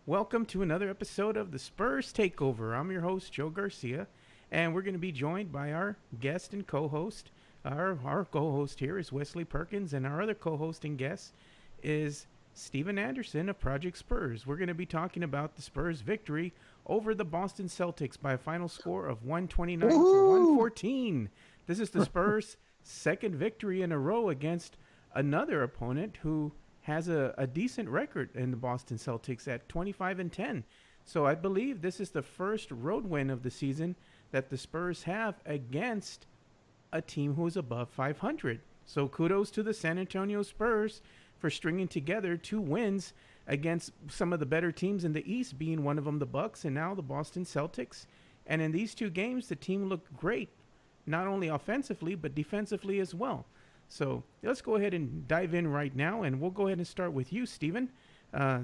Welcome to another episode of the Spurs Takeover. I'm your host, Joe Garcia, and we're going to be joined by our guest and co-host. Our co-host here is Wesley Perkins, and our other co-host and guest is Steven Anderson of Project Spurs. We're going to be talking about the Spurs' victory over the Boston Celtics by a final score of 129 to 114. This is the Spurs' second victory in a row against another opponent who has a decent record in the Boston Celtics at 25-10. So I believe this is the first road win of the season that the Spurs have against a team who is above 500. So kudos to the San Antonio Spurs for stringing together two wins against some of the better teams in the East, being one of them the Bucks and now the Boston Celtics. And in these two games, the team looked great, not only offensively but defensively as well. So let's go ahead and dive in right now, and we'll go ahead and start with you, Steven,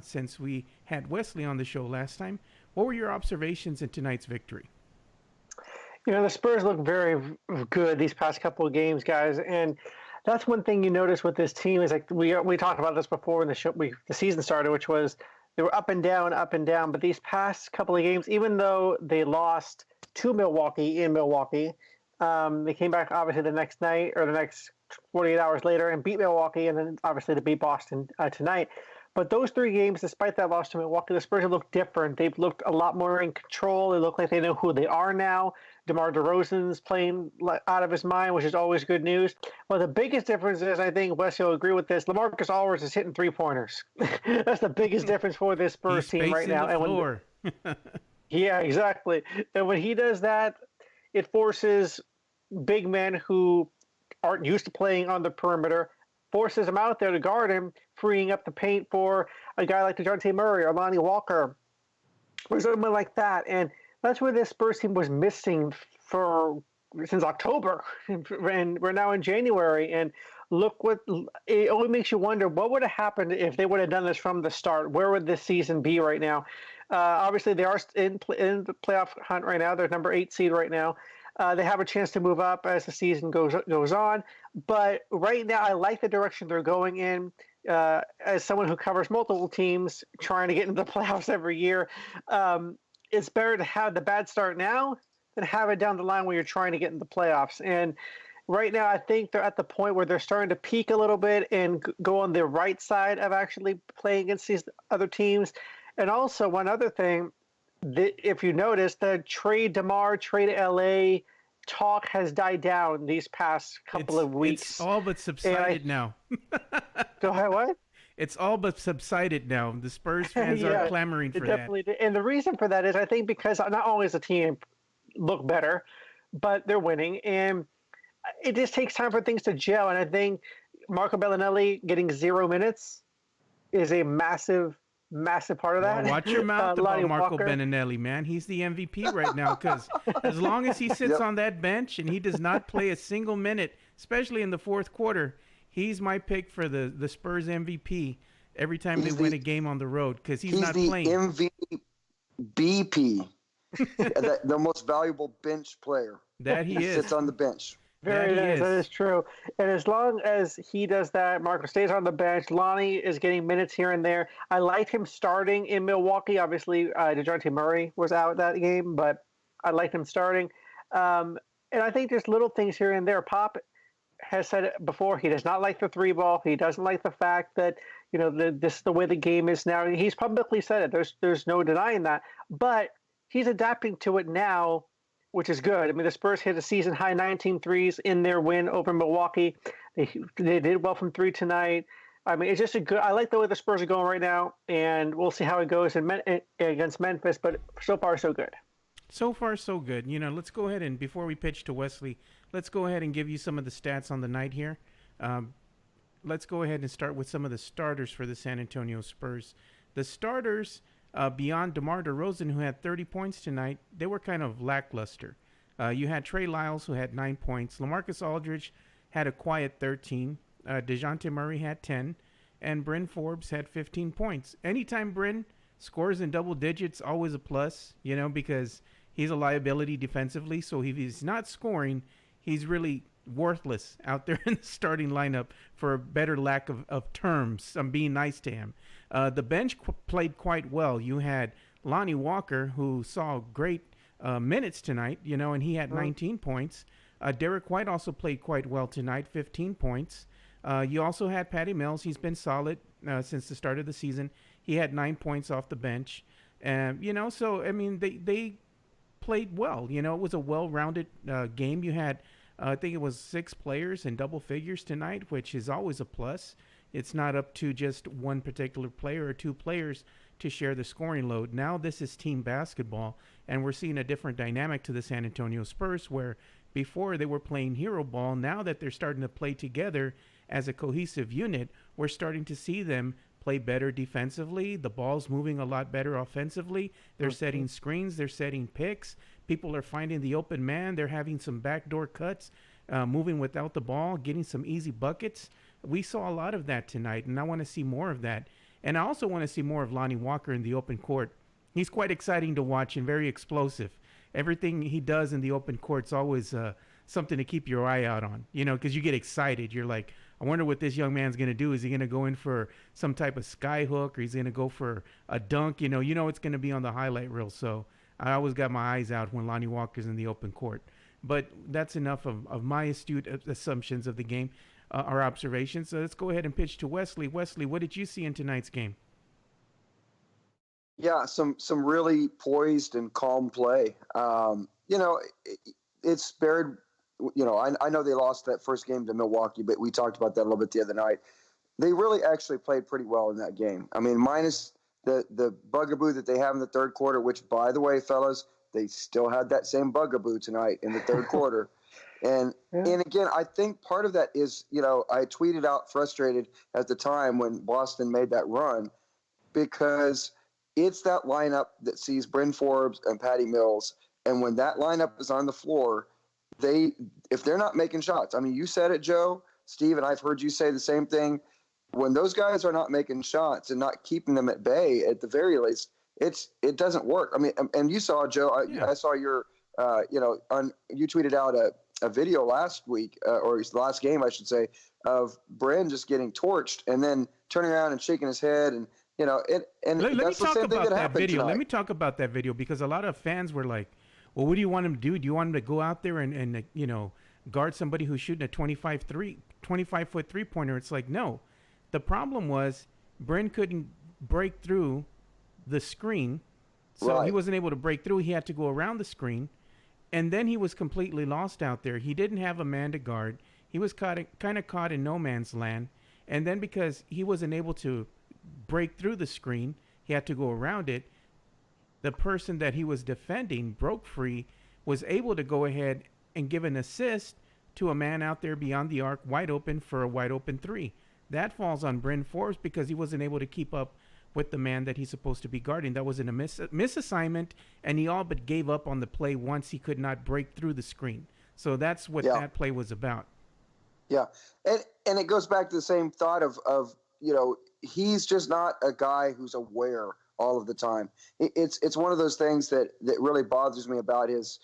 since we had Wesley on the show last time. What were your observations in tonight's victory? The Spurs look very good these past couple of games, guys, and that's one thing you notice with this team is like we talked about this before when the season started, which was they were up and down, but these past couple of games, even though they lost to Milwaukee in Milwaukee, they came back obviously the next night or the next 48 hours later and beat Milwaukee, and then obviously to beat Boston tonight. But those three games, despite that loss to Milwaukee, the Spurs have looked different. They've looked a lot more in control. They look like they know who they are now. DeMar DeRozan's playing out of his mind, which is always good news. Well, the biggest difference is, I think Wesley will agree with this, LaMarcus Aldridge is hitting three-pointers. That's the biggest difference for this Spurs team right now. The floor. Yeah, exactly. And when he does that, it forces big men who aren't used to playing on the perimeter, forces them out there to guard him, freeing up the paint for a guy like DeJounte Murray or Lonnie Walker or someone like that. And that's where this Spurs team was missing since October. And we're now in January. And look it only makes you wonder what would have happened if they would have done this from the start. Where would this season be right now? Obviously, they are in the playoff hunt right now. They're number 8 seed right now. They have a chance to move up as the season goes on. But right now, I like the direction they're going in. As someone who covers multiple teams trying to get into the playoffs every year, it's better to have the bad start now than have it down the line when you're trying to get into the playoffs. And right now, I think they're at the point where they're starting to peak a little bit and go on the right side of actually playing against these other teams. And also, one other thing, if you notice, the DeMar trade to LA talk has died down these past couple of weeks. It's all but subsided now. Go ahead, what? It's all but subsided now. The Spurs fans are clamoring for that. Definitely did. And the reason for that is, I think, because not only does the team look better, but they're winning. And it just takes time for things to gel. And I think Marco Bellinelli getting 0 minutes is a massive part of that. Well, watch your mouth about Marco Bellinelli, man. He's the MVP right now because as long as he sits on that bench and he does not play a single minute, especially in the fourth quarter, he's my pick for the Spurs MVP every time they win a game on the road because he's not playing. He's the MVP, the most valuable bench player. That he is. Sits on the bench. Very nice. That is true. And as long as he does that, Marco stays on the bench. Lonnie is getting minutes here and there. I liked him starting in Milwaukee. Obviously, DeJounte Murray was out that game, but I liked him starting. And I think there's little things here and there. Pop has said it before. He does not like the three ball. He doesn't like the fact that this is the way the game is now. He's publicly said it. There's no denying that. But he's adapting to it now, which is good. I mean, the Spurs hit a season-high 19 threes in their win over Milwaukee. They did well from three tonight. I mean, it's just I like the way the Spurs are going right now, and we'll see how it goes against Memphis, but so far, so good. So far, so good. Let's go ahead and, before we pitch to Wesley, let's go ahead and give you some of the stats on the night here. Let's go ahead and start with some of the starters for the San Antonio Spurs. The starters, beyond DeMar DeRozan, who had 30 points tonight, they were kind of lackluster. You had Trey Lyles, who had 9 points. LaMarcus Aldridge had a quiet 13. DeJounte Murray had 10. And Bryn Forbes had 15 points. Anytime Bryn scores in double digits, always a plus, because he's a liability defensively. So if he's not scoring, he's really worthless out there in the starting lineup, for a better lack of terms. I'm being nice to him. The bench played quite well. You had Lonnie Walker, who saw great minutes tonight, and he had 19 points. Derek White also played quite well tonight, 15 points. You also had Patty Mills. He's been solid since the start of the season. He had 9 points off the bench. So, I mean, they played well. It was a well-rounded game. You had, I think it was 6 players in double figures tonight, which is always a plus. It's not up to just one particular player or 2 players to share the scoring load. Now this is team basketball, and we're seeing a different dynamic to the San Antonio Spurs, where before they were playing hero ball. Now that they're starting to play together as a cohesive unit, we're starting to see them play better defensively. The ball's moving a lot better offensively. They're setting screens. They're setting picks. People are finding the open man. They're having some backdoor cuts, moving without the ball, getting some easy buckets. We saw a lot of that tonight, and I want to see more of that. And I also want to see more of Lonnie Walker in the open court. He's quite exciting to watch and very explosive. Everything he does in the open court's always something to keep your eye out on, because you get excited. You're like, I wonder what this young man's going to do. Is he going to go in for some type of sky hook, or he's going to go for a dunk? It's going to be on the highlight reel. So I always got my eyes out when Lonnie Walker's in the open court. But that's enough of my astute assumptions of the game, or observations. So let's go ahead and pitch to Wesley. Wesley, what did you see in tonight's game? Yeah, some really poised and calm play. It's spared. I know they lost that first game to Milwaukee, but we talked about that a little bit the other night. They really actually played pretty well in that game. I mean, minus the bugaboo that they have in the third quarter, which, by the way, fellas, they still had that same bugaboo tonight in the third quarter. And again, I think part of that is, I tweeted out frustrated at the time when Boston made that run, because it's that lineup that sees Bryn Forbes and Patty Mills. And when that lineup is on the floor, if they're not making shots, I mean, you said it, Joe, Steve, and I've heard you say the same thing. When those guys are not making shots and not keeping them at bay, at the very least, it doesn't work. I mean, and you saw, Joe, I saw your, you tweeted out a video last week, or last game, I should say, of Bryn just getting torched and then turning around and shaking his head. And, that's the same thing that happened tonight. Let me talk about that video, because a lot of fans were like, well, what do you want him to do? Do you want him to go out there and guard somebody who's shooting a 25-foot three-pointer? It's like, no. The problem was Bryn couldn't break through the screen, so he wasn't able to break through. He had to go around the screen, and then he was completely lost out there. He didn't have a man to guard. He was kind of caught in no man's land, and then because he wasn't able to break through the screen, he had to go around it. The person that he was defending broke free, was able to go ahead and give an assist to a man out there beyond the arc, wide open for a wide open three. That falls on Bryn Forbes because he wasn't able to keep up with the man that he's supposed to be guarding. That was a misassignment, and he all but gave up on the play once he could not break through the screen. So that's what that play was about. Yeah, and it goes back to the same thought of he's just not a guy who's aware all of the time. It's one of those things that really bothers me about his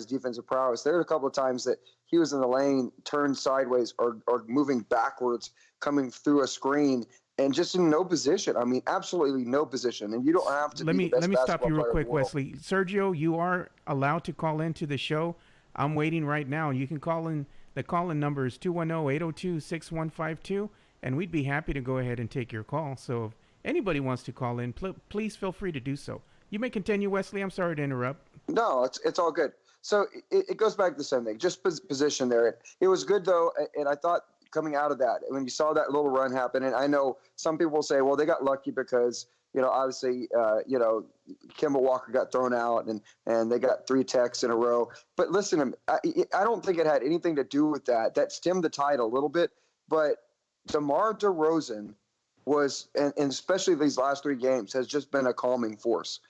defensive prowess. There are a couple of times that he was in the lane, turned sideways or moving backwards, coming through a screen, and just in no position. I mean, absolutely no position. And you don't have to. Let me stop you real quick, Wesley. Sergio, you are allowed to call into the show. I'm waiting right now. You can call in. The call-in number is 210-802-6152, and we'd be happy to go ahead and take your call. So if anybody wants to call in, please feel free to do so. You may continue, Wesley. I'm sorry to interrupt. No, it's all good. So it goes back to the same thing, just position there. It was good, though, and I thought coming out of that, when you saw that little run happen, and I know some people will say, well, they got lucky because, obviously, Kemba Walker got thrown out and they got 3 techs in a row. But listen, I don't think it had anything to do with that. That stemmed the tide a little bit. But DeMar DeRozan was, and especially these last 3 games, has just been a calming force.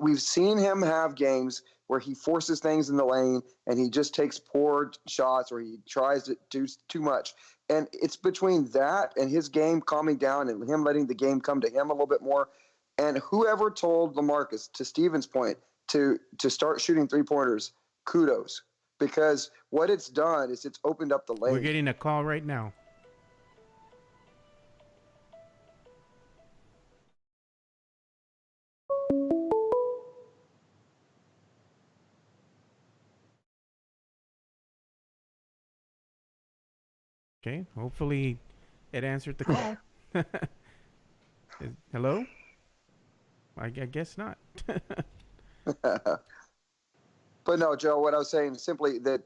We've seen him have games where he forces things in the lane and he just takes poor shots or he tries to do too much. And it's between that and his game calming down and him letting the game come to him a little bit more. And whoever told LaMarcus, to Steven's point, to start shooting 3-pointers, kudos. Because what it's done is it's opened up the lane. We're getting a call right now. Okay, hopefully it answered the call. Hello? I guess not. But no, Joe, what I was saying is simply that,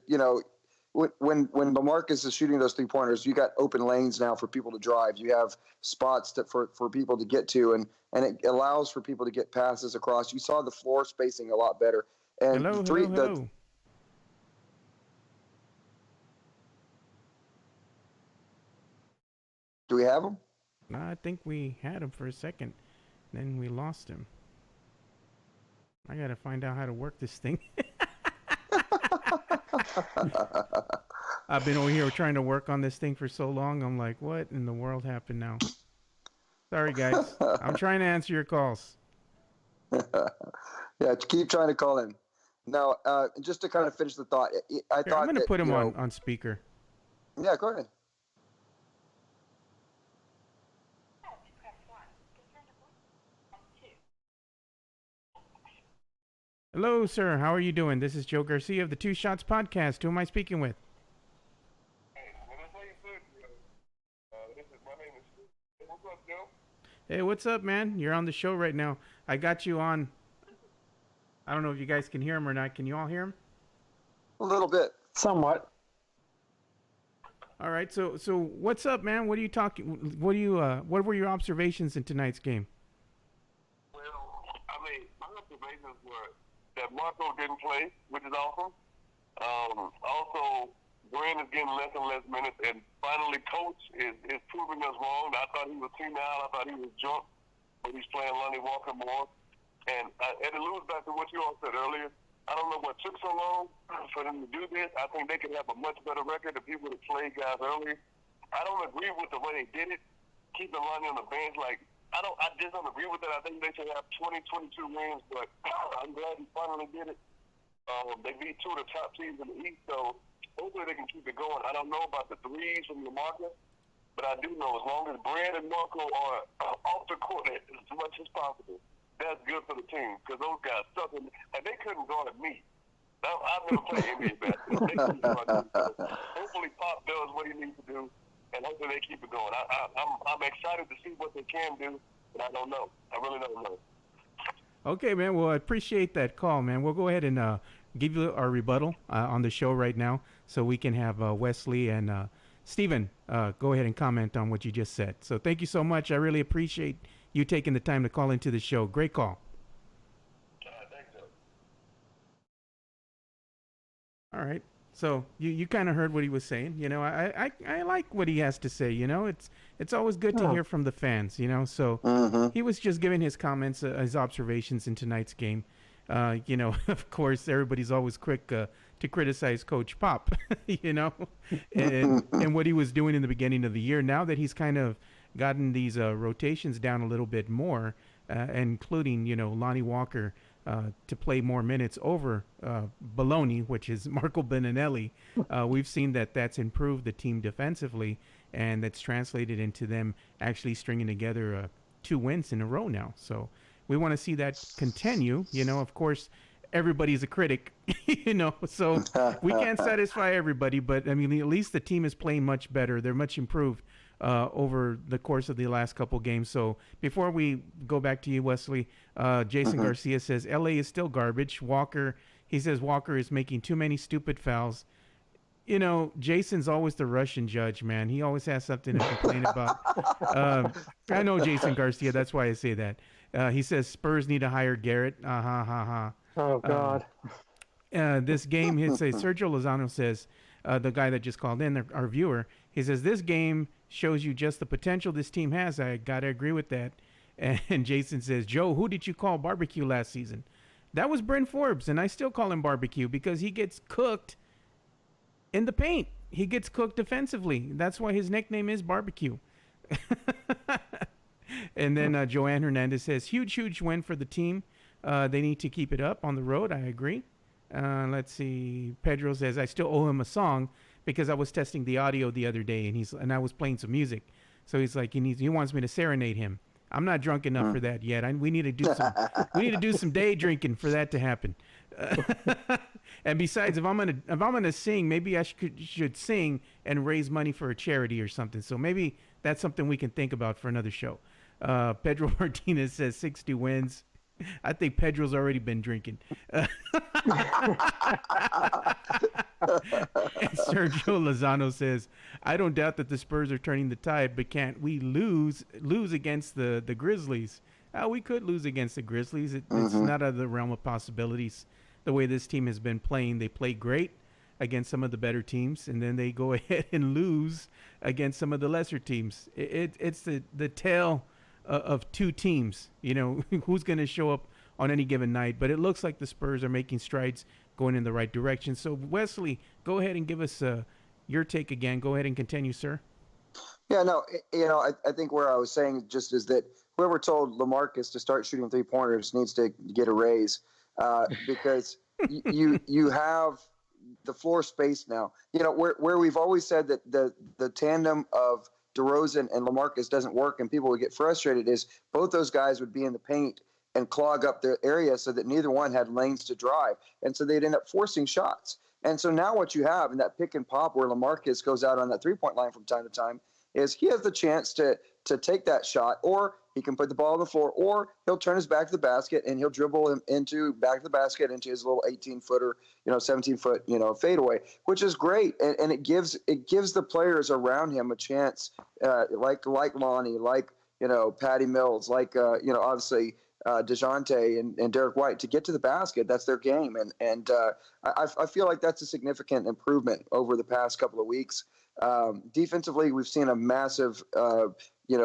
when LaMarcus is shooting those 3-pointers, you got open lanes now for people to drive. You have spots for people to get to, and it allows for people to get passes across. You saw the floor spacing a lot better. And Hello. Do we have him? No, I think we had him for a second. Then we lost him. I gotta find out how to work this thing. I've been over here trying to work on this thing for so long. I'm like, what in the world happened now? Sorry, guys. I'm trying to answer your calls. Yeah, keep trying to call in. Now, just to kind of finish the thought, I'm going to put him on speaker. Yeah, go ahead. Hello, sir. How are you doing? This is Joe Garcia of the Two Shots Podcast. Who am I speaking with? Hey, what's up, man? You're on the show right now. I got you on. I don't know if you guys can hear him or not. Can you all hear him? A little bit. Somewhat. All right. So what's up, man? What are you talking? What were your observations in tonight's game? Well, I mean, my observations were that Marco didn't play, which is awesome. Also, Brand is getting less and less minutes, and finally, Coach is proving us wrong. I thought he was senile. I thought he was drunk, but he's playing Lonnie Walker more. And it alludes back to what you all said earlier. I don't know what took so long for them to do this. I think they could have a much better record if he would have played guys earlier. I don't agree with the way they did it, keeping Lonnie on the bench. I just don't agree with that. I think they should have 20, 22 wins, but I'm glad he finally did it. They beat two of the top teams in the East, so hopefully they can keep it going. I don't know about the threes from LaMarcus, but I do know as long as Brand and Marco are off the court as much as possible, that's good for the team because those guys suck. And they couldn't guard me. I've never played NBA basketball. They couldn't guard me. So hopefully Pop does what he needs to do, and hopefully they keep it going. I'm excited to see what they can do, but I don't know. I really don't know. Okay, man. Well, I appreciate that call, man. We'll go ahead and give you our rebuttal on the show right now so we can have Wesley and Steven go ahead and comment on what you just said. So thank you so much. I really appreciate you taking the time to call into the show. Great call. Thanks, Joe. All right. So you kind of heard what he was saying. I like what he has to say. It's always good to hear from the fans. So he was just giving his comments, his observations in tonight's game. Of course, everybody's always quick to criticize Coach Pop, and what he was doing in the beginning of the year. Now that he's kind of gotten these rotations down a little bit more, including, Lonnie Walker to play more minutes over Baloney, which is Marco Beninelli, we've seen that's improved the team defensively, and that's translated into them actually stringing together 2 wins in a row now. So we want to see that continue. Of course, everybody's a critic, so we can't satisfy everybody. But, I mean, at least the team is playing much better. They're much improved over the course of the last couple games. So before we go back to you, Wesley, Jason Garcia says, LA is still garbage. He says Walker is making too many stupid fouls. Jason's always the Russian judge, man. He always has something to complain about. I know Jason Garcia. That's why I say that. He says Spurs need to hire Garrett. Oh, God. This game, Sergio Lozano says, the guy that just called in, our viewer, he says, this game shows you just the potential this team has. I got to agree with that. And Jason says, Joe, who did you call barbecue last season? That was Bryn Forbes, and I still call him barbecue because he gets cooked in the paint. He gets cooked defensively. That's why his nickname is barbecue. And then Joanne Hernandez says, huge win for the team. They need to keep it up on the road. I agree. Let's see. Pedro says I still owe him a song because I was testing the audio the other day and I was playing some music. So he's like he wants me to serenade him. I'm not drunk enough for that yet. We need to do some day drinking for that to happen. And besides, if I'm gonna sing, maybe I should sing and raise money for a charity or something. So maybe that's something we can think about for another show. Pedro Martinez says 60 wins. I think Pedro's already been drinking. And Sergio Lozano says, I don't doubt that the Spurs are turning the tide, but can't we lose against the Grizzlies? We could lose against the Grizzlies. It's not out of the realm of possibilities. The way this team has been playing, they play great against some of the better teams, and then they go ahead and lose against some of the lesser teams. It's the tale of two teams, who's going to show up on any given night. But it looks like the Spurs are making strides going in the right direction. So, Wesley, go ahead and give us your take again. Go ahead and continue, sir. Yeah, no, I think where I was saying just is that whoever told LaMarcus to start shooting 3-pointers needs to get a raise because you have the floor space now. Where we've always said that the tandem of DeRozan and LaMarcus doesn't work and people would get frustrated is both those guys would be in the paint and clog up their area so that neither one had lanes to drive. And so they'd end up forcing shots. And so now what you have in that pick and pop where LaMarcus goes out on that 3-point line from time to time is he has the chance to take that shot, or he can put the ball on the floor, or he'll turn his back to the basket and he'll dribble him back to the basket into his little 18-footer, 17-foot, fadeaway, which is great. And it gives the players around him a chance, like Lonnie, like, Patty Mills, like, obviously DeJounte and Derek White to get to the basket. That's their game. And I feel like that's a significant improvement over the past couple of weeks. Defensively, we've seen a massive,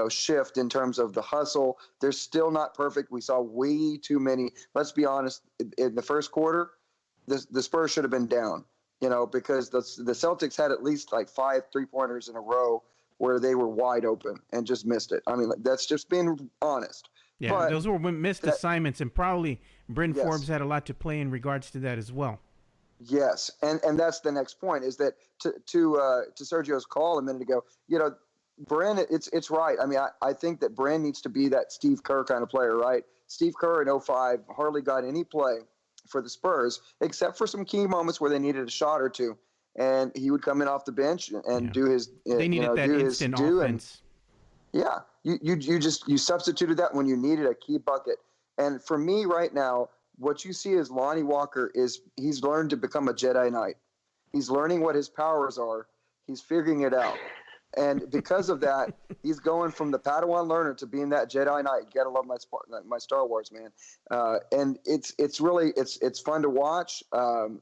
shift in terms of the hustle. They're still not perfect. We saw way too many. Let's be honest. In the first quarter, the Spurs should have been down, because the Celtics had at least like 5 3-pointers in a row where they were wide open and just missed it. I mean, that's just being honest. Yeah, but those were missed assignments, and probably Bryn Forbes had a lot to play in regards to that as well. Yes, and that's the next point is that to Sergio's call a minute ago, Bryn, it's right. I mean, I think that Bryn needs to be that Steve Kerr kind of player, right? Steve Kerr in 2005 hardly got any play for the Spurs except for some key moments where they needed a shot or two, and he would come in off the bench and do his. They needed that instant offense. Yeah, you substituted that when you needed a key bucket. And for me right now, what you see is Lonnie Walker he's learned to become a Jedi Knight. He's learning what his powers are. He's figuring it out. And because of that, he's going from the Padawan learner to being that Jedi Knight. You gotta love my Star Wars, man. And it's really fun to watch. I'm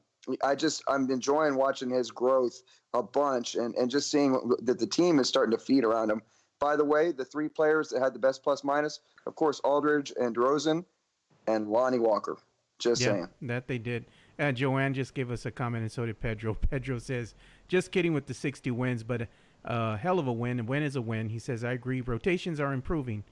enjoying watching his growth a bunch and just seeing that the team is starting to feed around him. By the way, the 3 players that had the best plus minus, of course, Aldridge and DeRozan and Lonnie Walker. Just saying. That they did. Joanne just gave us a comment, and so did Pedro. Pedro says, just kidding with the 60 wins, but hell of a win. A win is a win. He says, I agree. Rotations are improving.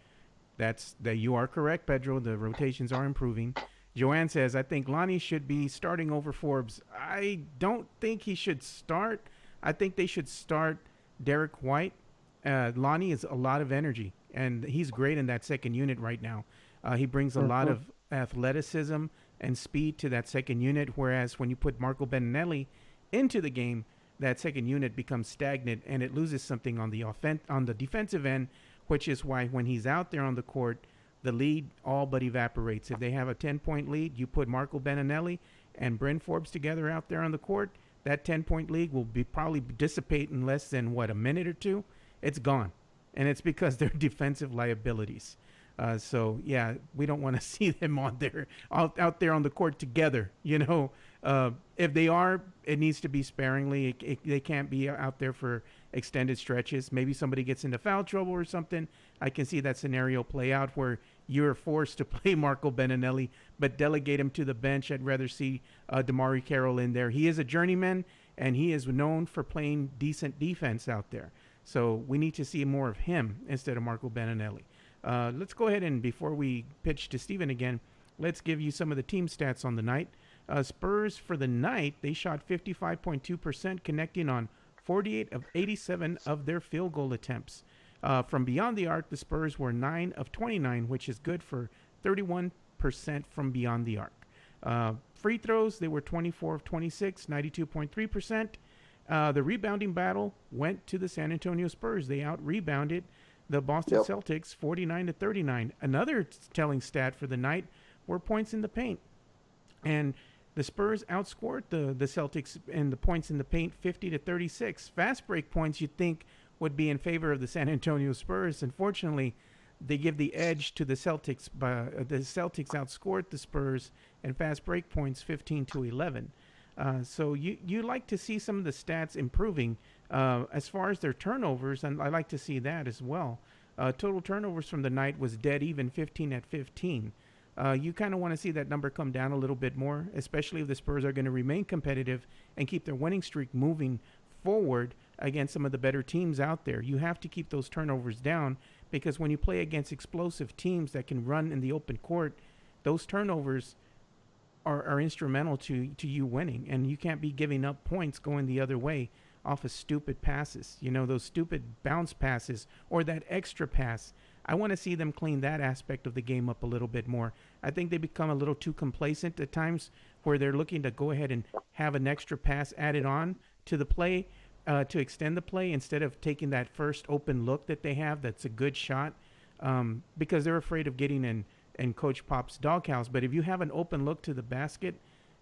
That you are correct, Pedro. The rotations are improving. Joanne says, I think Lonnie should be starting over Forbes. I don't think he should start. I think they should start Derek White. Lonnie is a lot of energy, and he's great in that second unit right now. He brings a lot of athleticism and speed to that second unit, whereas when you put Marco Beninelli into the game, that second unit becomes stagnant and it loses something on the defensive end, which is why when he's out there on the court, the lead all but evaporates. If they have a 10-point lead, you put Marco Beninelli and Bryn Forbes together out there on the court, that 10-point lead will probably dissipate in less than, a minute or two. It's gone. And it's because they're defensive liabilities. So, yeah, we don't want to see them out there on the court together. If they are, it needs to be sparingly. They can't be out there for extended stretches. Maybe somebody gets into foul trouble or something. I can see that scenario play out where you're forced to play Marco Beninelli, but delegate him to the bench. I'd rather see DeMarre Carroll in there. He is a journeyman, and he is known for playing decent defense out there. So we need to see more of him instead of Marco Beninelli. Let's go ahead and, before we pitch to Steven again, let's give you some of the team stats on the night. Spurs for the night, they shot 55.2%, connecting on 48 of 87 of their field goal attempts. From beyond the arc, the Spurs were 9 of 29, which is good for 31% from beyond the arc. Free throws, they were 24 of 26, 92.3%. The rebounding battle went to the San Antonio Spurs. They out-rebounded the Boston Celtics 49 to 39. Another telling stat for the night were points in the paint. And the Spurs outscored the Celtics in the points in the paint 50 to 36. Fast break points you'd think would be in favor of the San Antonio Spurs. Unfortunately, they give the edge to the Celtics. The Celtics outscored the Spurs in fast break points 15 to 11. So you like to see some of the stats improving as far as their turnovers, and I like to see that as well. Total turnovers from the night was dead even, 15 at 15. You kind of want to see that number come down a little bit more, especially if the Spurs are going to remain competitive and keep their winning streak moving forward against some of the better teams out there. You have to keep those turnovers down, because when you play against explosive teams that can run in the open court, those turnovers are instrumental to you winning, and you can't be giving up points going the other way off of stupid passes, those stupid bounce passes or that extra pass. I want to see them clean that aspect of the game up a little bit more. I think they become a little too complacent at times, where they're looking to go ahead and have an extra pass added on to the play to extend the play, instead of taking that first open look that they have that's a good shot, because they're afraid of getting in Coach Pop's doghouse. But if you have an open look to the basket,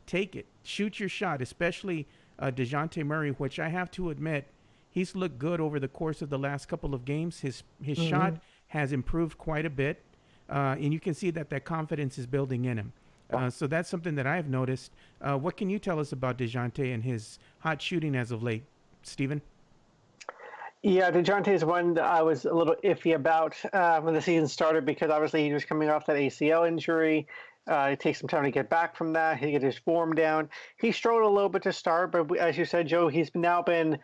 take it. Shoot your shot, especially DeJounte Murray, which I have to admit, he's looked good over the course of the last couple of games. His shot has improved quite a bit, and you can see that confidence is building in him. So that's something that I've noticed. What can you tell us about DeJounte and his hot shooting as of late, Stephen? Yeah, DeJounte is one that I was a little iffy about when the season started, because obviously he was coming off that ACL injury. It takes some time to get back from that, he get his form down. He struggled a little bit to start, but as you said, Joe, he's now been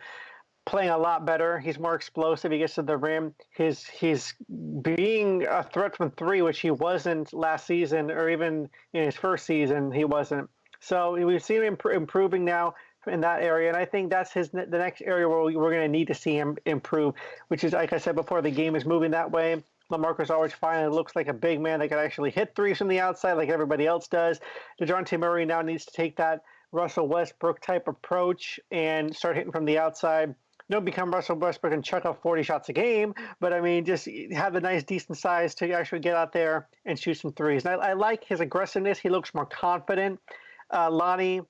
playing a lot better. He's more explosive. He gets to the rim. He's being a threat from three, which he wasn't last season, or even in his first season, he wasn't. So we've seen him improving now in that area, and I think that's the next area where we're going to need to see him improve, which is, like I said before, the game is moving that way. LaMarcus Aldridge finally looks like a big man that can actually hit threes from the outside like everybody else does. DeJounte Murray now needs to take that Russell Westbrook type approach and start hitting from the outside. Don't become Russell Westbrook and chuck up 40 shots a game, but I mean, just have the nice, decent size to actually get out there and shoot some threes. And I like his aggressiveness. He looks more confident. Lonnie,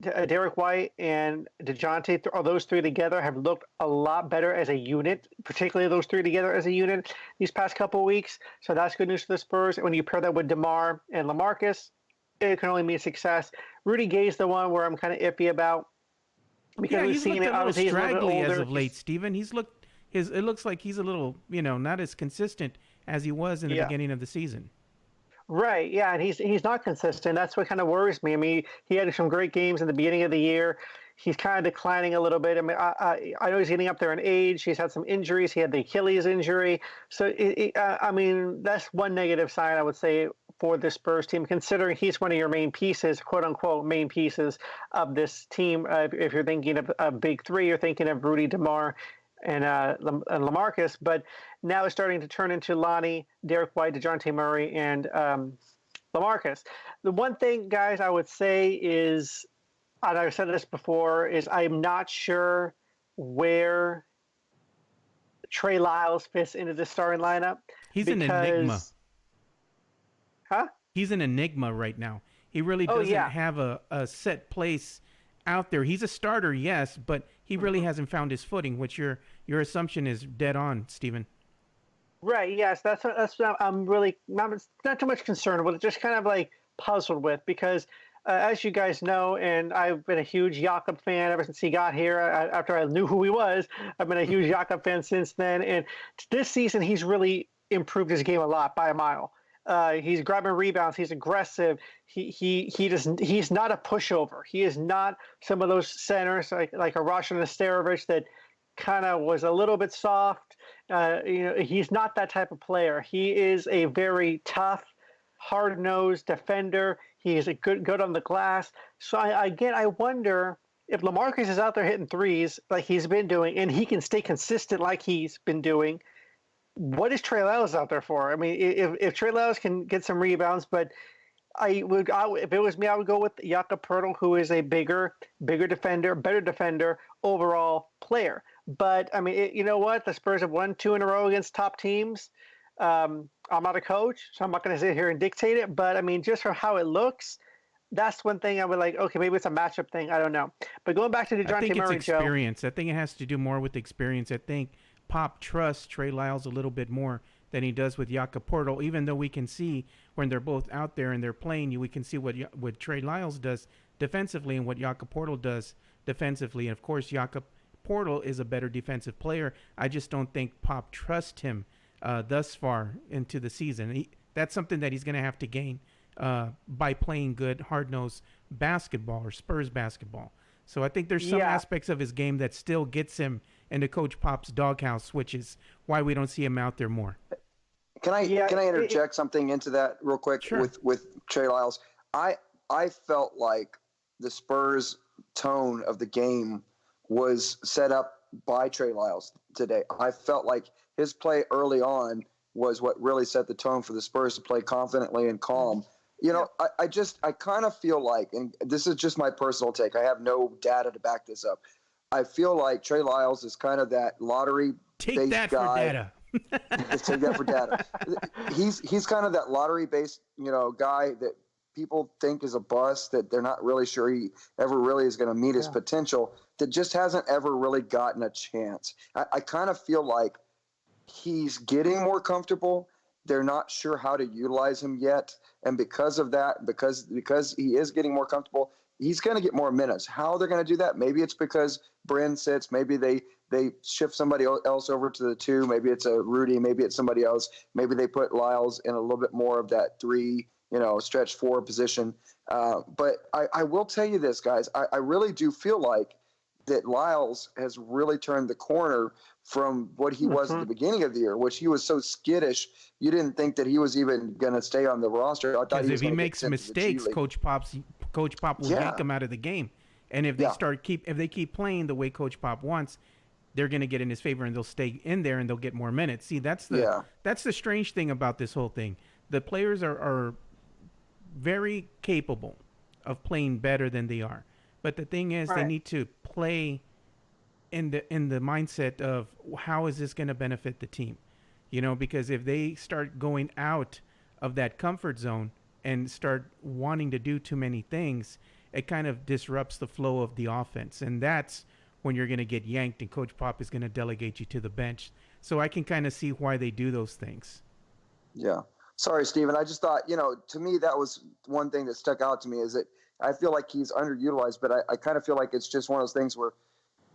Derek White, and DeJounte, those three together have looked a lot better as a unit, particularly those three together as a unit these past couple of weeks. So that's good news for the Spurs. And when you pair that with DeMar and LaMarcus, it can only mean success. Rudy Gay's the one where I'm kind of iffy about, because we've seen it. Obviously, he's a little bit older as of late, Steven. It looks like he's a little, not as consistent as he was in the beginning of the season. Right, yeah, and he's not consistent. That's what kind of worries me. I mean, he had some great games in the beginning of the year. He's kind of declining a little bit. I mean, I know he's getting up there in age. He's had some injuries. He had the Achilles injury. So, I mean, that's one negative sign, I would say, for the Spurs team, considering he's one of your main pieces, quote unquote, main pieces of this team. If you're thinking of a big three, you're thinking of Rudy, DeMar, and LaMarcus, but now it's starting to turn into Lonnie, Derek White, DeJounte Murray, and LaMarcus. The one thing, guys, I would say is, and I've said this before, is I'm not sure where Trey Lyles fits into the starting lineup. He's an enigma. Huh? He's an enigma right now. He really doesn't have a set place out there. He's a starter, yes, but he really hasn't found his footing, which your assumption is dead on, Stephen. Right, yes, that's what I'm really not too much concerned with, just kind of like puzzled with, because as you guys know, and I've been a huge Jakob fan ever since he got here. After I knew who he was, I've been a huge Jakob fan since then, and this season he's really improved his game a lot by a mile. He's grabbing rebounds. He's aggressive. He's not a pushover. He is not some of those centers like a Roshan Nesterovic that kind of was a little bit soft. He's not that type of player. He is a very tough, hard-nosed defender. He is a good on the glass. So I wonder if LaMarcus is out there hitting threes like he's been doing, and he can stay consistent like he's been doing. What is Trey Lyles out there for? I mean, if Trey Lyles can get some rebounds, but if it was me, I would go with Jakob Poeltl, who is a bigger defender, better defender, overall player. But I mean, you know what? The Spurs have won 2 in a row against top teams. I'm not a coach, so I'm not going to sit here and dictate it. But I mean, just from how it looks, that's one thing I would like. Okay, maybe it's a matchup thing. I don't know. But going back to DeJounte Murray, I think it's Joe, experience. I think it has to do more with experience. I think Pop trusts Trey Lyles a little bit more than he does with Jakob Poeltl, even though we can see when they're both out there and they're playing, we can see what Trey Lyles does defensively and what Jakob Poeltl does defensively. And, of course, Jakob Poeltl is a better defensive player. I just don't think Pop trusts him thus far into the season. That's something that he's going to have to gain by playing good, hard-nosed basketball or Spurs basketball. So I think there's some aspects of his game that still gets him into Coach Pop's doghouse, which is why we don't see him out there more. Can I interject something into that real quick? Sure. with Trey Lyles? I felt like the Spurs tone of the game was set up by Trey Lyles today. I felt like his play early on was what really set the tone for the Spurs to play confidently and calm. You know, I kind of feel like, and this is just my personal take, I have no data to back this up. I feel like Trey Lyles is kind of that lottery-based guy. Take that for data. Take that for data. He's kind of that lottery-based, guy that people think is a bust, that they're not really sure he ever really is going to meet his potential, that just hasn't ever really gotten a chance. I kind of feel like he's getting more comfortable. They're not sure how to utilize him yet. And because of that, because he is getting more comfortable, he's going to get more minutes. How they're going to do that? Maybe it's because Bryn sits. Maybe they shift somebody else over to the 2. Maybe it's a Rudy. Maybe it's somebody else. Maybe they put Lyles in a little bit more of that 3, stretch 4 position. But I will tell you this, guys. I really do feel like that Lyles has really turned the corner from what he was at the beginning of the year, which he was so skittish. You didn't think that he was even going to stay on the roster. I thought if he makes mistakes, Coach Pop will yank him out of the game. And if they keep playing the way Coach Pop wants, they're going to get in his favor and they'll stay in there and they'll get more minutes. See, that's the strange thing about this whole thing. The players are very capable of playing better than they are. But the thing is, they need to play in the mindset of how is this going to benefit the team? Because if they start going out of that comfort zone and start wanting to do too many things, it kind of disrupts the flow of the offense. And that's when you're going to get yanked and Coach Pop is going to delegate you to the bench. So I can kind of see why they do those things. Yeah. Sorry, Steven. I just thought, to me, that was one thing that stuck out to me is that I feel like he's underutilized, but I kind of feel like it's just one of those things where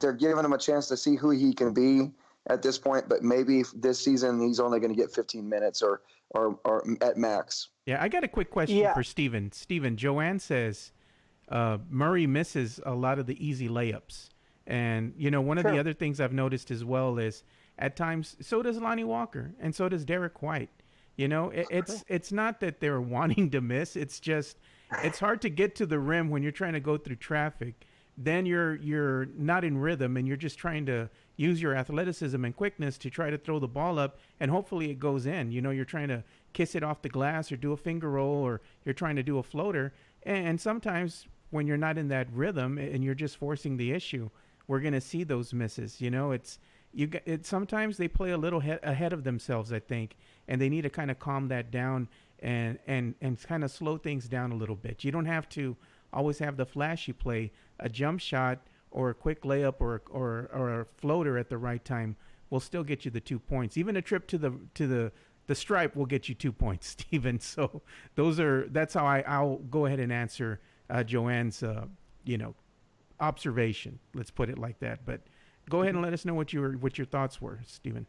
they're giving him a chance to see who he can be at this point, but maybe this season he's only going to get 15 minutes or at max. Yeah, I got a quick question for Steven. Steven, Joanne says Murray misses a lot of the easy layups. And, one of the other things I've noticed as well is at times, so does Lonnie Walker and so does Derek White. It's not that they're wanting to miss. It's just it's hard to get to the rim when you're trying to go through traffic. Then you're not in rhythm and you're just trying to use your athleticism and quickness to try to throw the ball up and hopefully it goes in. You're trying to kiss it off the glass or do a finger roll or you're trying to do a floater. And sometimes when you're not in that rhythm and you're just forcing the issue, we're going to see those misses. Sometimes they play a little ahead of themselves, I think, and they need to kind of calm that down and kind of slow things down a little bit. You don't have to always have the flashy play. A jump shot or a quick layup or a floater at the right time will still get you the 2 points. Even a trip to the stripe will get you 2 points, Steven. So that's how I'll go ahead and answer Joanne's observation. Let's put it like that. But go ahead and let us know what your thoughts were, Steven.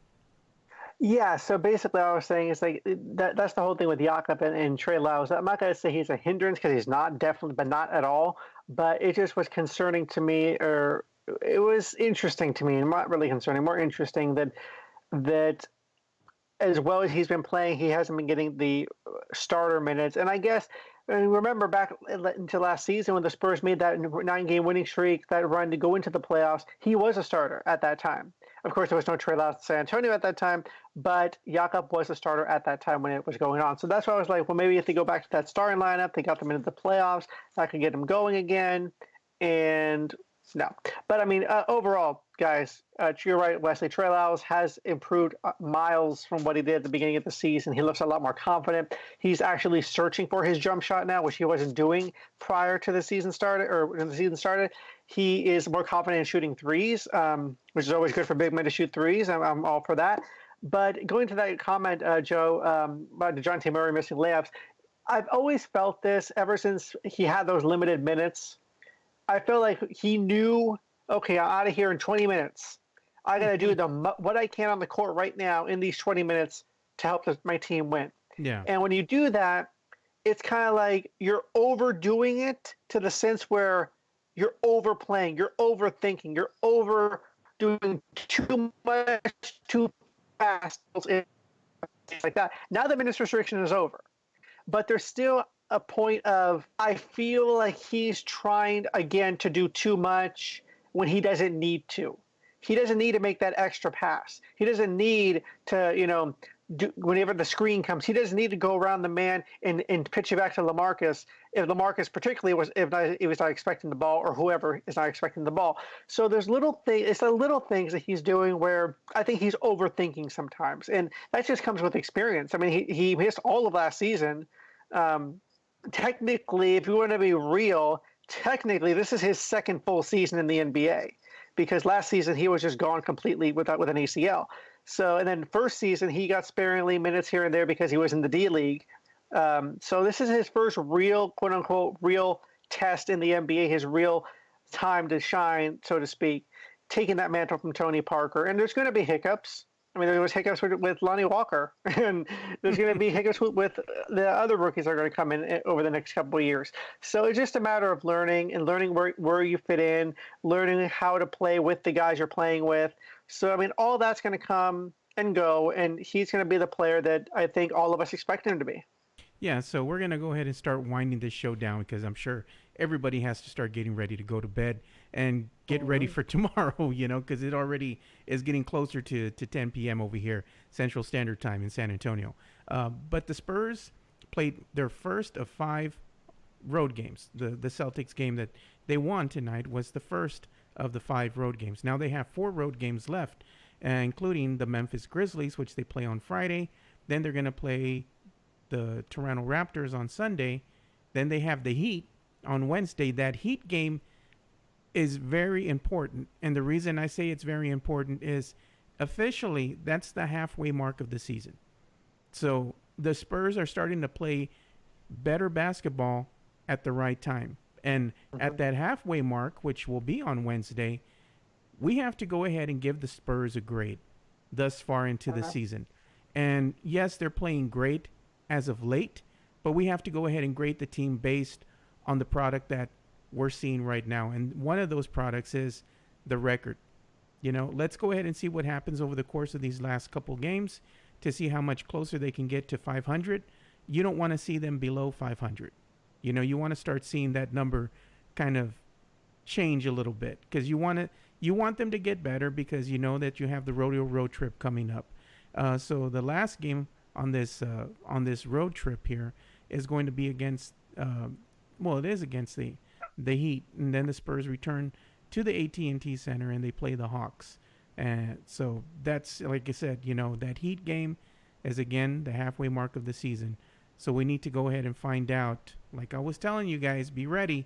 Yeah, so basically what I was saying is like that's the whole thing with Jakob and Trey Lyles. I'm not going to say he's a hindrance because he's not, definitely, but not at all. But it just was concerning to me, or it was interesting to me, and not really concerning, more interesting that as well as he's been playing, he hasn't been getting the starter minutes. And I guess, and remember back into last season when the Spurs made that 9-game winning streak, that run to go into the playoffs, he was a starter at that time. Of course, there was no Trey Lyles to San Antonio at that time, but Jakob was a starter at that time when it was going on. So that's why I was like, well, maybe if they go back to that starting lineup, they got them into the playoffs, that could get them going again. And no. But I mean, overall, guys, you're right, Wesley. Trey Lyles has improved miles from what he did at the beginning of the season. He looks a lot more confident. He's actually searching for his jump shot now, which he wasn't doing prior to the season started, or when the season started. He is more confident in shooting threes, which is always good for big men to shoot threes. I'm all for that. But going to that comment, Joe, about DeJounte Murray missing layups, I've always felt this ever since he had those limited minutes. I feel like he knew, okay, I'm out of here in 20 minutes. I got to do what I can on the court right now in these 20 minutes to help my team win. Yeah. And when you do that, it's kind of like you're overdoing it to the sense where you're overplaying, you're overthinking, you're overdoing too much, too fast, like that. Now the minutes restriction is over, but there's still a point of I feel like he's trying again to do too much when he doesn't need to. He doesn't need to make that extra pass. He doesn't need to, do, whenever the screen comes, he doesn't need to go around the man and pitch it back to LaMarcus if LaMarcus particularly was not expecting the ball, or whoever is not expecting the ball. So there's it's the little things that he's doing where I think he's overthinking sometimes, and that just comes with experience. I mean, he missed all of last season. Technically, if you want to be real, technically this is his second full season in the NBA, because last season he was just gone completely with an ACL. So, and then first season he got sparingly minutes here and there because he was in the D League. So this is his first real, quote unquote, real test in the NBA, his real time to shine, so to speak, taking that mantle from Tony Parker. And there's going to be hiccups. I mean, there was hiccups with Lonnie Walker, and there's going to be hiccups with the other rookies that are going to come in over the next couple of years. So it's just a matter of learning where you fit in, learning how to play with the guys you're playing with. So, I mean, all that's going to come and go, and he's going to be the player that I think all of us expect him to be. Yeah, so we're going to go ahead and start winding this show down because I'm sure everybody has to start getting ready to go to bed and get ready for tomorrow, because it already is getting closer to 10 p.m. over here, Central Standard Time in San Antonio. But the Spurs played their first of 5 road games. The Celtics game that they won tonight was the first of the 5 road games. Now they have 4 road games left, including the Memphis Grizzlies, which they play on Friday. Then they're going to play the Toronto Raptors on Sunday. Then they have the Heat on Wednesday. That Heat game is very important, and the reason I say it's very important is officially that's the halfway mark of the season. So the Spurs are starting to play better basketball at the right time, and at that halfway mark, which will be on Wednesday, we have to go ahead and give the Spurs a grade thus far into the season. And yes, they're playing great as of late, but we have to go ahead and grade the team based on the product that we're seeing right now. And one of those products is the record. Let's go ahead and see what happens over the course of these last couple games to see how much closer they can get to 500. You don't want to see them below 500. You want to start seeing that number kind of change a little bit, because you want them to get better, because you know that you have the rodeo road trip coming up. So the last game on this road trip here is going to be against it is against the Heat, and then the Spurs return to the AT&T Center and they play the Hawks. And so that's, like I said, that Heat game is again the halfway mark of the season. So we need to go ahead and find out, like I was telling you guys, be ready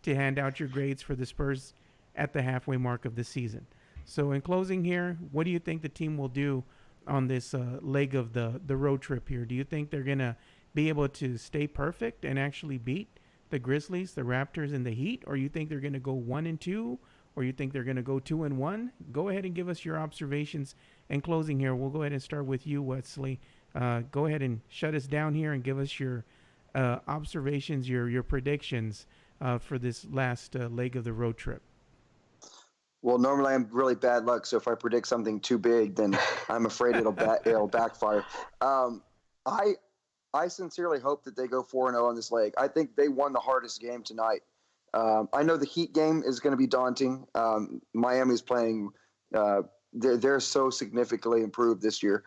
to hand out your grades for the Spurs at the halfway mark of the season. So in closing here, what do you think the team will do on this leg of the road trip here? Do you think they're going to be able to stay perfect and actually beat the Grizzlies, the Raptors, and the Heat? Or you think they're going to go 1-2? Or you think they're going to go 2-1? Go ahead and give us your observations. In closing here, we'll go ahead and start with you, Wesley. Go ahead and shut us down here and give us your observations, your predictions for this last leg of the road trip. Well, normally I'm really bad luck, so if I predict something too big, then I'm afraid it'll backfire. Um, I I sincerely hope that they go 4-0 on this leg. I think they won the hardest game tonight. I know the Heat game is going to be daunting. Miami's playing. They're so significantly improved this year,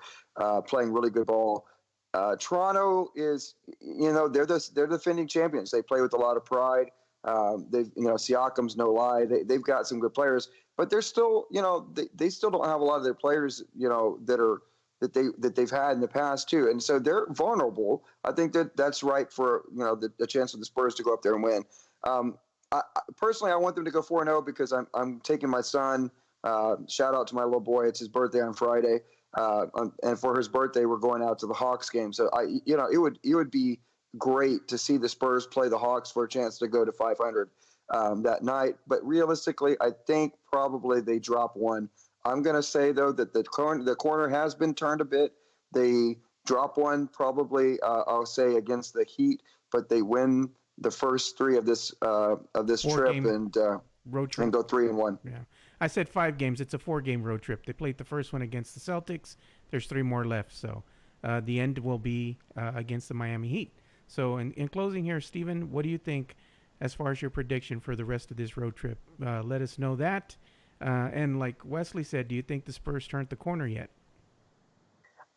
playing really good ball. Toronto is, they're the defending champions. They play with a lot of pride. Siakam's no lie. They've got some good players, but they're still, they still don't have a lot of their players, that they've had in the past too, and so they're vulnerable. I think that's right for the chance of the Spurs to go up there and win. Personally, I want them to go 4-0 because I'm taking my son. Shout out to my little boy. It's his birthday on Friday, and for his birthday, we're going out to the Hawks game. So it would be great to see the Spurs play the Hawks for a chance to go to 500 that night. But realistically, I think probably they drop one. I'm going to say, though, that the corner has been turned a bit. They drop one probably, I'll say, against the Heat, but they win the first three of this trip and road trip and go 3-1. Yeah, I said 5 games. It's a 4-game road trip. They played the first one against the Celtics. There's 3 more left, so the end will be against the Miami Heat. So in closing here, Steven, what do you think as far as your prediction for the rest of this road trip? Let us know that. And like Wesley said, do you think the Spurs turned the corner yet?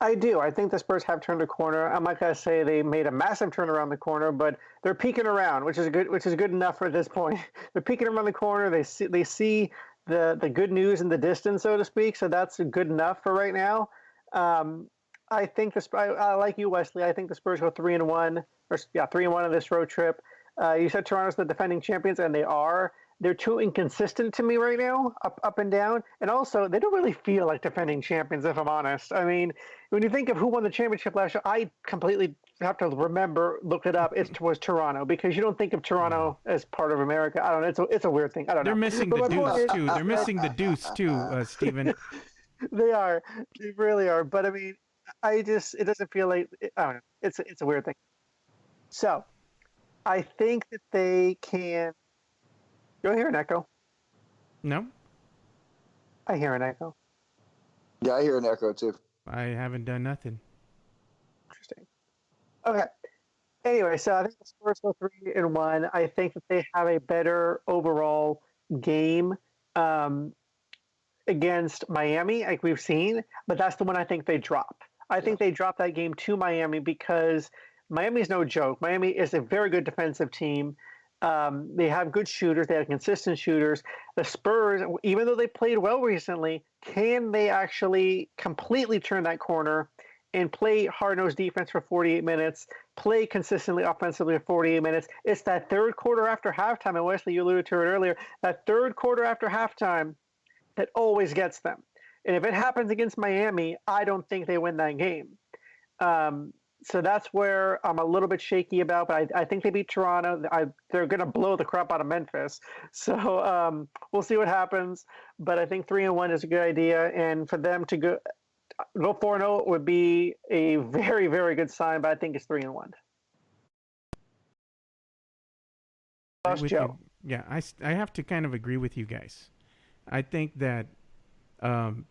I do. I think the Spurs have turned a corner. I'm not going to say they made a massive turn around the corner, but they're peeking around, which is good enough for this point. They're peeking around the corner. They see the good news in the distance, so to speak. So that's good enough for right now. I think I like you, Wesley. I think the Spurs go 3-1, 3-1 on this road trip. You said Toronto's the defending champions, and they are. They're too inconsistent to me right now, up and down. And also, they don't really feel like defending champions, if I'm honest. I mean, when you think of who won the championship last year, I completely have to look it up. It was Toronto, because you don't think of Toronto as part of America. I don't know. It's a weird thing. I don't know. They're missing the deuce, too. They're missing the deuce, too, Stephen. They are. They really are. But, I mean, it doesn't feel like, I don't know. It's a weird thing. So, I think that they can. Do I hear an echo? No? I hear an echo. Yeah, I hear an echo too. I haven't done nothing. Interesting. Okay. Anyway, so I think the Spurs go 3-1. I think that they have a better overall game against Miami, like we've seen, but that's the one I think they drop. I think they drop that game to Miami because Miami's no joke. Miami is a very good defensive team. They have good shooters. They have consistent shooters. The Spurs, even though they played well recently, can they actually completely turn that corner and play hard-nosed defense for 48 minutes, play consistently offensively for 48 minutes? It's that third quarter after halftime, and Wesley, you alluded to it earlier, that third quarter after halftime that always gets them. And if it happens against Miami, I don't think they win that game. So that's where I'm a little bit shaky about, but I think they beat Toronto. They're going to blow the crap out of Memphis. So we'll see what happens. But I think 3-1 is a good idea. And for them to go 4-0 would be a very, very good sign, but I think it's 3-1. Joe. Yeah, I have to kind of agree with you guys. I think that the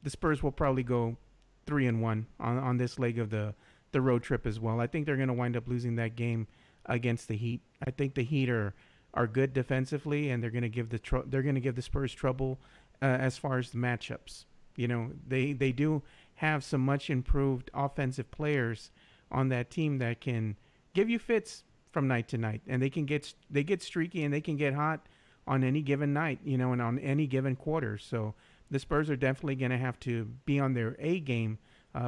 Spurs will probably go 3-1 on this leg of the road trip as well. I think they're going to wind up losing that game against the Heat. I think the Heat are good defensively, and they're going to give the Spurs trouble as far as the matchups. They do have some much improved offensive players on that team that can give you fits from night to night, and they get streaky and they can get hot on any given night, and on any given quarter. So the Spurs are definitely going to have to be on their A game,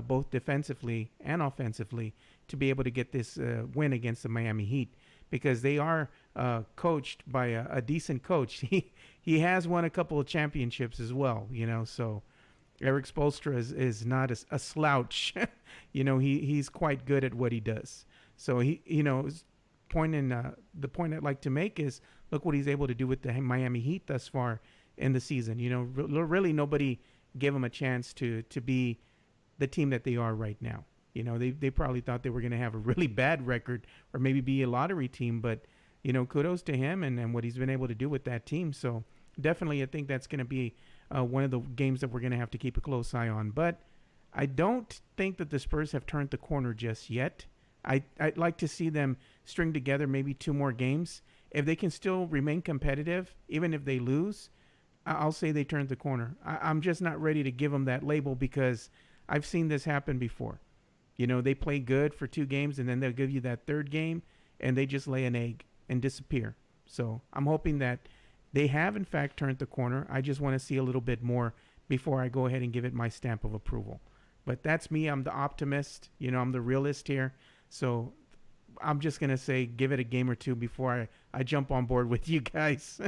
both defensively and offensively, to be able to get this win against the Miami Heat, because they are coached by a decent coach. He has won a couple of championships as well, so Eric Spoelstra is not a slouch. He's quite good at what he does. So the point I'd like to make is, look what he's able to do with the Miami Heat thus far in the season. Really nobody gave him a chance to be the team that they are right now. They probably thought they were going to have a really bad record or maybe be a lottery team, but kudos to him and what he's been able to do with that team. So definitely, I think that's going to be one of the games that we're going to have to keep a close eye on. But I don't think that the Spurs have turned the corner just yet. I'd like to see them string together maybe 2 more games. If they can still remain competitive, even if they lose, I'll say they turned the corner. I'm just not ready to give them that label because I've seen this happen before. You know, they play good for 2 games and then they'll give you that 3rd game and they just lay an egg and disappear. So I'm hoping that they have, in fact, turned the corner. I just want to see a little bit more before I go ahead and give it my stamp of approval. But that's me. I'm the optimist. You know, I'm the realist here. So I'm just going to say give it a game or 2 before I jump on board with you guys.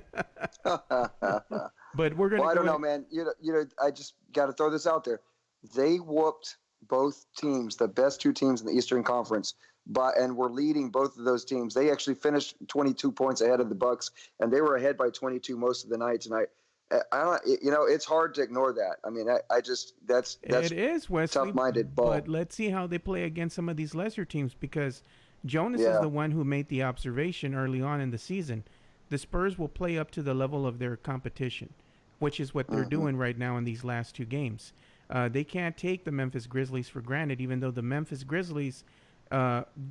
But we're going to Well, I don't know, man. You know, I just got to throw this out there. They whooped both teams, the best 2 teams in the Eastern Conference, and we're leading both of those teams. They actually finished 22 points ahead of the Bucks, and they were ahead by 22 most of the night tonight. It's hard to ignore that. I mean, that's it is, Wesley, tough-minded ball. But let's see how they play against some of these lesser teams because Jonas is the one who made the observation early on in the season. The Spurs will play up to the level of their competition, which is what they're doing right now in these last 2 games. They can't take the Memphis Grizzlies for granted, even though the Memphis Grizzlies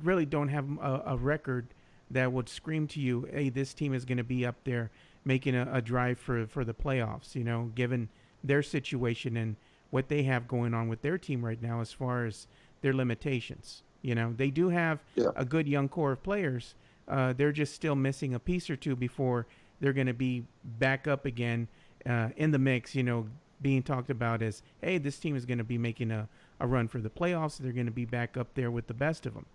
really don't have a record that would scream to you, hey, this team is going to be up there making a drive for the playoffs, you know, given their situation and what they have going on with their team right now as far as their limitations. You know, they do have a good young core of players. They're just still missing a piece or 2 before they're going to be back up again in the mix, you know, being talked about as, hey, this team is going to be making a run for the playoffs. They're going to be back up there with the best of them.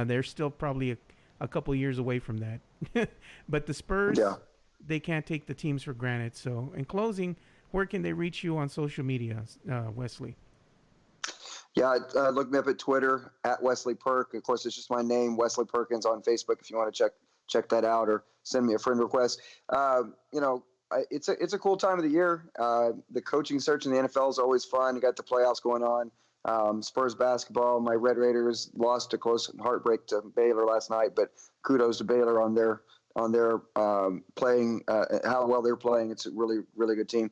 They're still probably a couple years away from that. But the Spurs, they can't take the teams for granted. So in closing, where can they reach you on social media, Wesley? Yeah, look me up at Twitter at Wesley Perk. Of course, it's just my name, Wesley Perkins, on Facebook if you want to check that out or send me a friend request. It's a cool time of the year. The coaching search in the NFL is always fun. You got the playoffs going on. Spurs basketball. My Red Raiders lost a close heartbreak to Baylor last night, but kudos to Baylor on their playing, how well they're playing. It's a really, really good team.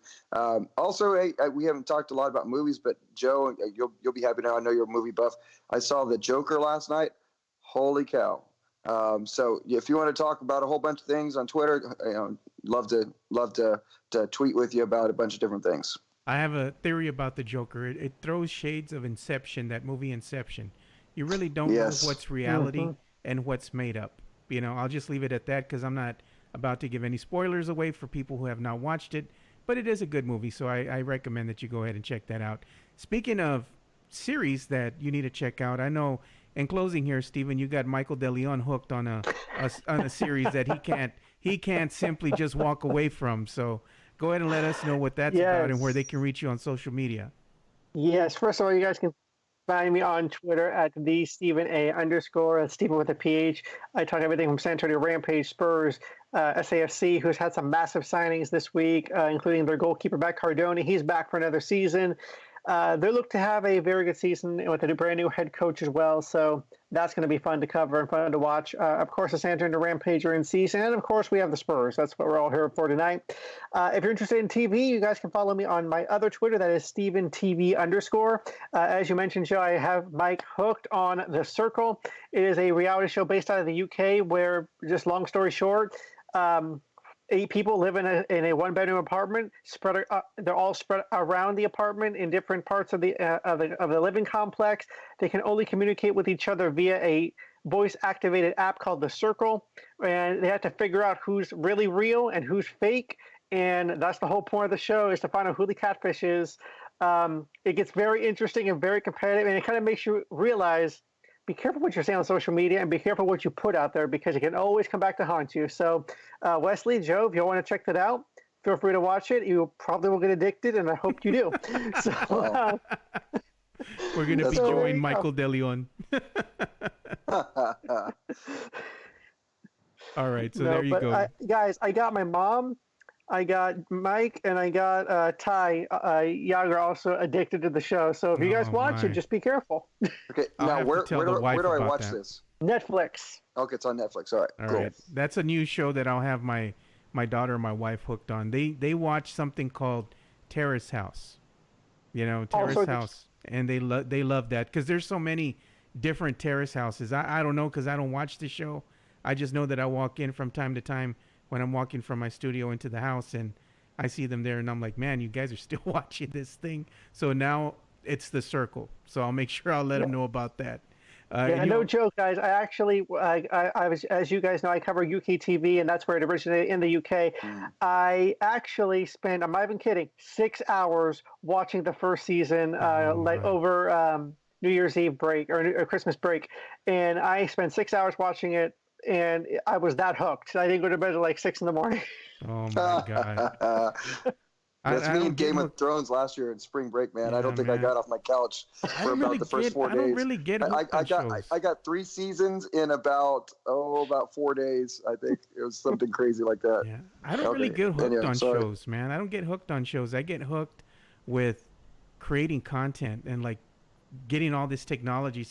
Also, we haven't talked a lot about movies, but Joe, you'll be happy now. I know you're a movie buff. I saw The Joker last night. Holy cow. So if you want to talk about a whole bunch of things on Twitter, love to tweet with you about a bunch of different things. I have a theory about the Joker. It throws shades of Inception, that movie Inception. You really don't know what's reality and what's made up. You know, I'll just leave it at that because I'm not about to give any spoilers away for people who have not watched it. But it is a good movie, so I recommend that you go ahead and check that out. Speaking of series that you need to check out, I know in closing here, Steven, you got Michael DeLeon hooked on a series that he can't simply just walk away from. So go ahead and let us know what that's about and where they can reach you on social media. Yes, first of all, you guys can find me on Twitter at the Stephen _ Stephen with a PH. I talk everything from San Antonio Rampage, Spurs, SAFC, who's had some massive signings this week, including their goalkeeper Matt Cardone. He's back for another season. They look to have a very good season with a brand new head coach as well. So that's going to be fun to cover and fun to watch. Of course, the San Antonio Rampage are in season. And of course, we have the Spurs. That's what we're all here for tonight. If you're interested in TV, you guys can follow me on my other Twitter. That is StephenTV_. As you mentioned, Joe, I have Mike hooked on The Circle. It is a reality show based out of the UK where, just long story short, 8 people live in a 1-bedroom apartment. They're all spread around the apartment in different parts of the living complex. They can only communicate with each other via a voice-activated app called The Circle, and they have to figure out who's really real and who's fake. And that's the whole point of the show, is to find out who the catfish is. It gets very interesting and very competitive, and it kind of makes you realize, be careful what you're saying on social media and be careful what you put out there, because it can always come back to haunt you. So, Wesley, Joe, if you want to check that out, feel free to watch it. You probably will get addicted, and I hope you do. So, we're going to be joining Michael DeLeon. All right, so there you go. Guys, I got my mom, I got Mike, and I got Ty Yager also addicted to the show. So if you guys watch it, just be careful. Okay, now where do I watch this? Netflix. Okay, it's on Netflix. All right, cool. Right. That's a new show that I'll have my my daughter and my wife hooked on. They watch something called Terrace House. Terrace House, and they love that because there's so many different terrace houses. I don't know because I don't watch the show. I just know that I walk in from time to time when I'm walking from my studio into the house, and I see them there, and I'm like, man, you guys are still watching this thing. So now it's the circle. So I'll make sure I'll let them know about that. No joke, guys. I actually, I was, as you guys know, I cover UK TV, and that's where it originated in the UK. I actually spent, I'm not even kidding, 6 hours watching the first season, over New Year's Eve break or Christmas break, and I spent 6 hours watching it, and I was that hooked. I didn't go to bed at like 6 in the morning. Oh my god. That's me in Game of Thrones last year in spring break, man. Yeah, I don't think I got off my couch for about the first 4 days. I don't really get hooked on shows. I got 3 seasons in about 4 days. I think it was something crazy like that. Yeah, I don't really get hooked on shows, man. I don't get hooked on shows. I get hooked with creating content and like getting all this technology,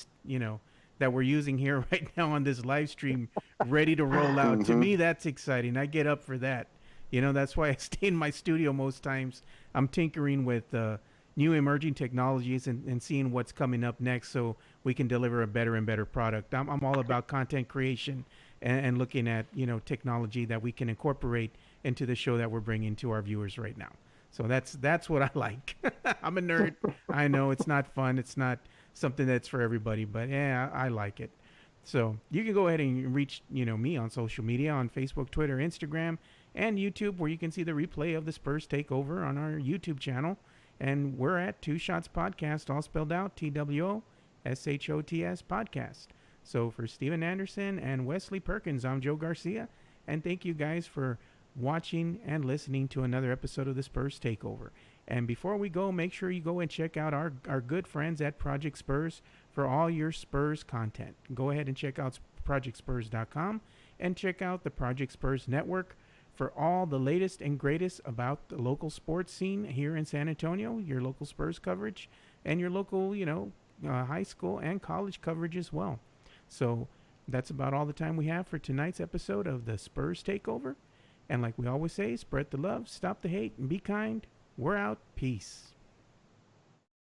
that we're using here right now on this live stream, ready to roll out. To me, that's exciting. I get up for that. That's why I stay in my studio most times. I'm tinkering with new emerging technologies and seeing what's coming up next so we can deliver a better and better product. I'm all about content creation and looking at, technology that we can incorporate into the show that we're bringing to our viewers right now. So that's what I like. I'm a nerd. I know it's not fun. It's not something that's for everybody, but yeah, I like it. So you can go ahead and reach, me on social media, on Facebook, Twitter, Instagram, and YouTube, where you can see the replay of the Spurs Takeover on our YouTube channel. And we're at Two Shots Podcast, all spelled out, TWOSHOTS Podcast. So for Steven Anderson and Wesley Perkins, I'm Joe Garcia. And thank you guys for watching and listening to another episode of the Spurs Takeover. And before we go, make sure you go and check out our good friends at Project Spurs for all your Spurs content. Go ahead and check out projectspurs.com and check out the Project Spurs Network for all the latest and greatest about the local sports scene here in San Antonio, your local Spurs coverage, and your local, high school and college coverage as well. So that's about all the time we have for tonight's episode of the Spurs Takeover. And like we always say, spread the love, stop the hate, and be kind. We're out. Peace.